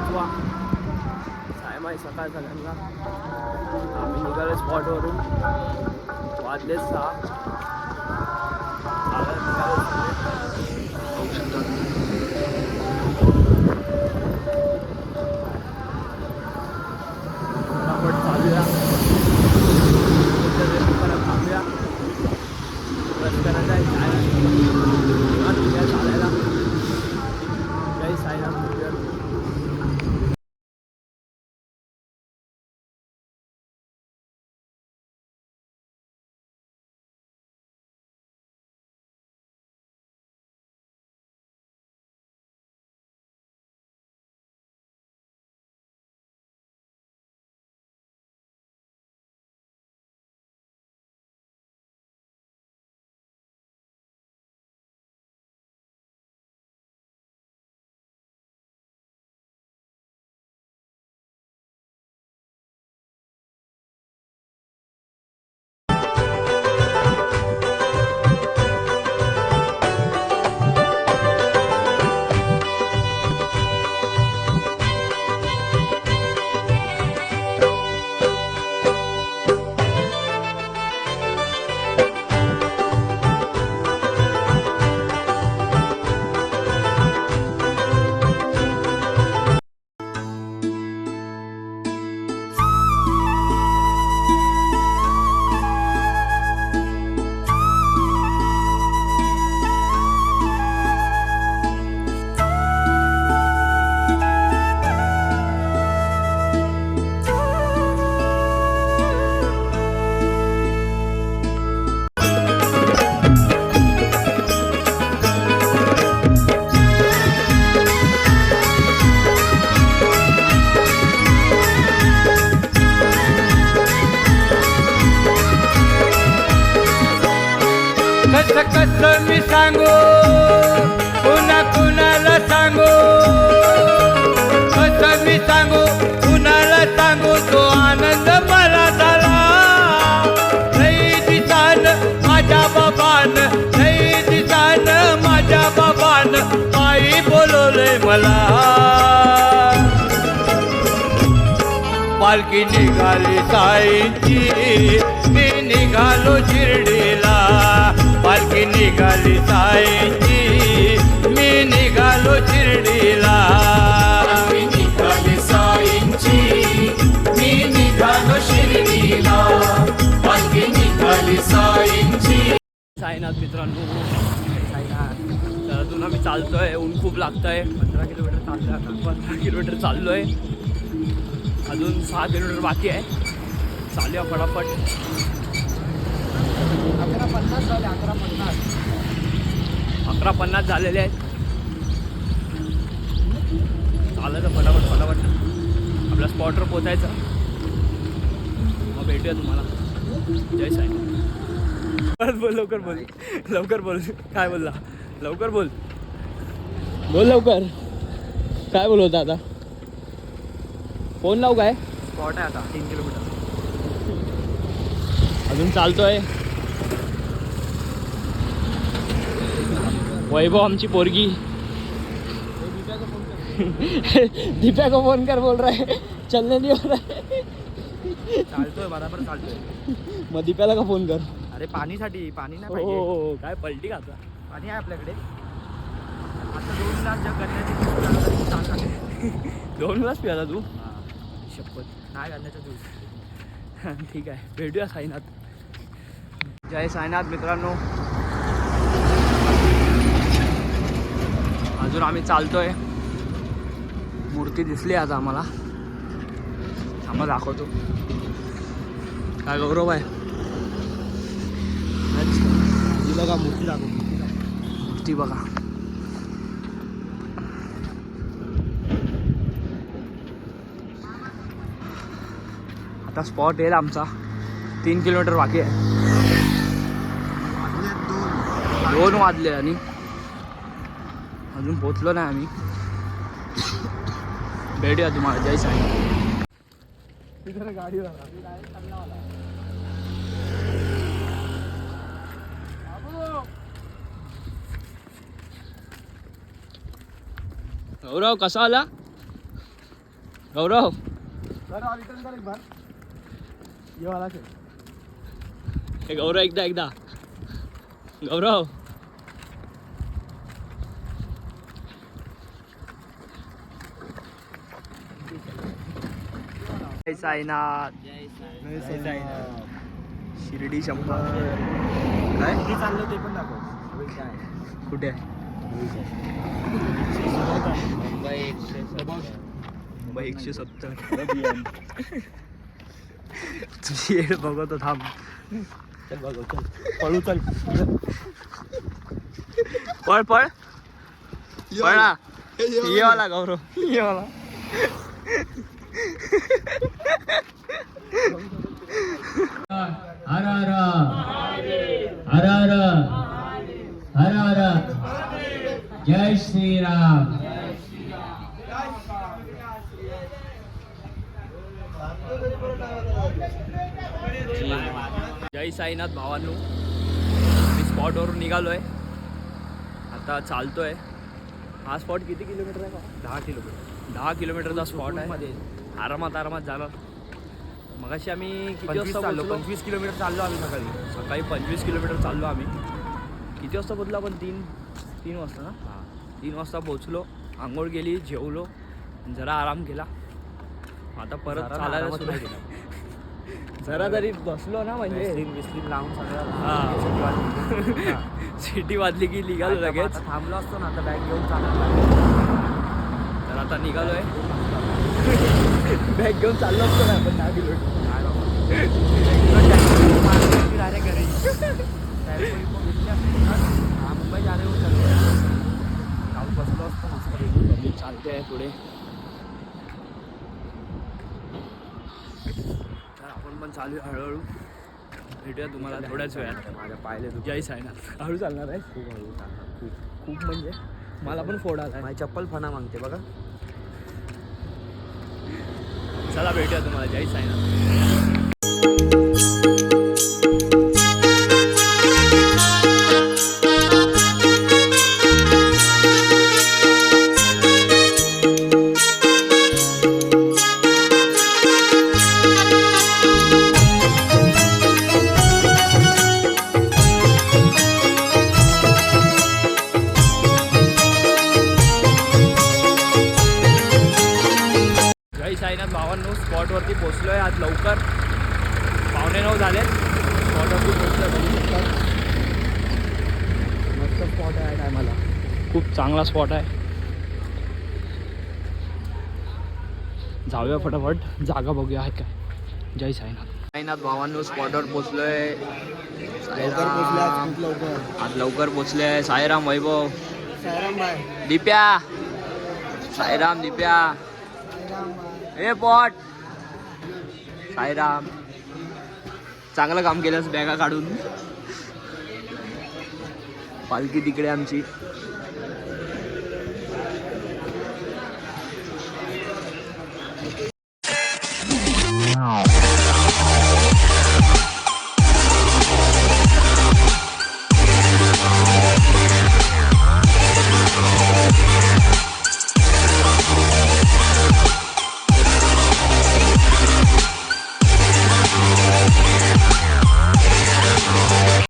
वाजवा. टाईम आहे सकाळ सगळ्यांना. आम्ही निघालो स्पॉटवरून. वाजले 6. निघालो फटाफट चालूया. थांबूया. ब्रश करायचा आहे. चालायला. जय साईनाथ. कसं मी सांगू पुन्हा कुणाला सांगू, कसं मी सांगू कुणाला सांगू, तो आनंद मला झाला. लई दिसान माझ्या बाबान, लई दिसान माझ्या बाबान आई बोलवलंय मला. पालखी निघाली साईंची, मी निघालो शिर्डीला. पालखी निघाली साईंची, मी निघालो शिर्डीला. पालखी निघाली साईंची, मी निघालो शिर्डीला. पालखी निघाली साईंची. साईनाथ मित्रांनो, साईनाथ. तर अजून आम्ही चालतोय. ऊन खूप लागतंय. 15 किलोमीटर चालतोय. 15 किलोमीटर चाललोय. अजून 6 किलोमीटर बाकी आहे. चालूया फटाफट. 11:50 झाले. 11:50 झालेले आहेत. चालायचं फटाफट फटाफट. आपल्या स्पॉटवर पोचायचं. मग भेटूया तुम्हाला. जय साई. बोल लवकर बोल. लवकर बोल. काय बोलला? लवकर बोल. बोल लवकर. काय बोलवतं आता? फोन लावू काय? स्पॉट आहे आता 3 किलोमीटर. अजून चालतोय. वैभव आमची पोरगी. दीप्या को फोन कर बोल रहा है. चलने नहीं हो रहा है. चालतोय बरोबर चालतोय. मग दीप्याला का फोन कर. अरे पाणीसाठी. पाणी नाही हो पाहिजे. काय पलटी का आता. पाणी आहे आपल्याकडे. आता 2 ग्लास जग करण्याची 2 ग्लास पियाला तू. शपथ नाही करण्याचं दूध. ठीक आहे. भेटूया साईनाथ. जय साईनाथ मित्रांनो. अजून आम्ही चालतोय. मूर्ती दिसली आता आम्हाला. आम्हाला दाखवतो. काय गौरव आहे. ती बघा मूर्ती दाखव. मूर्ती बघा. आता स्पॉट येईल आमचा. 3 किलोमीटर बाकी आहे. 2 वाजले आणि अजून पोचलो नाही आम्ही. भेटूया तुम्हाला. जय साई. गाडी गौरव कसा आला? गौरव हे गौरव एकदा गौरव जय साईनाथ शिर्डी शंभर काय चाललं ते पण दाखव कुठे मुंबई 170 तुझी येड बघतो थांब चल बघू चल पळू चल पळ पळ पळ ना ये वाला गौरव ये वाला हर हर हर हर हर हर जय श्रीराम. जय साईनाथ भावांनो मी स्पॉटवरून निघालोय आता चालतोय. हा स्पॉट किती किलोमीटर आहे का 10 किलोमीटर 10 किलोमीटरचा स्पॉट आहे. मध्ये आरामात जाणार. मगाशी आम्ही किती 25 वाजता चाललो पोहोचलो? 25 किलोमीटर चाललो आम्ही सकाळी 25 किलोमीटर चाललो आम्ही. किती वाजता पोहोचलो आपण? 3 वाजता ना. 3 वाजता पोहोचलो. आंघोळ केली, जेवलो, जरा आराम केला. आता परत चालायला सुरू केला. जरा तरी बसलो ना म्हणजे विस्लिम लावून सिटी वाजली की निघालो लगेच. थांबलो असतो ना आता बॅग घेऊन चालायला तर आता निघालोय. बॅग घेऊन चाललो असतो ना आपण 10 किलोमीटर. घरी मुंबई जाणे जाऊन बसलो असतो ना. चालते आहे पुढे. तर आपण पण चालू आहे हळूहळू. भेटूया तुम्हाला थोड्याच वेळात. माझ्या पायले तू जय साईनाथ. हळू चालणार आहे. खूप हळू चालणार खूप म्हणजे मला पण फोड आला. माझी चप्पल फणा मागते बघा. चला भेटूया तुम्हाला. जय साईनाथ. जय साईनाथ भावांनो स्पॉटवरती पोचलो आहे आज लवकर. 8:45 झाले. स्पॉटवरती पोचलो. मस्त स्पॉट आहे टायमाला. खूप चांगला स्पॉट आहे. जाऊया फटाफट. जागा बघूया आहे काय. जय साईनाथ. साईनाथ भावांनो स्पॉटवर पोचलो आहे. आज लवकर पोचले आहे. साईराम वैभव, दिप्या, साईराम दिप्या, हे पॉट, साईराम. चांगलं काम केलंस बॅगा काढून. पालखी तिकडे आमची. Wow.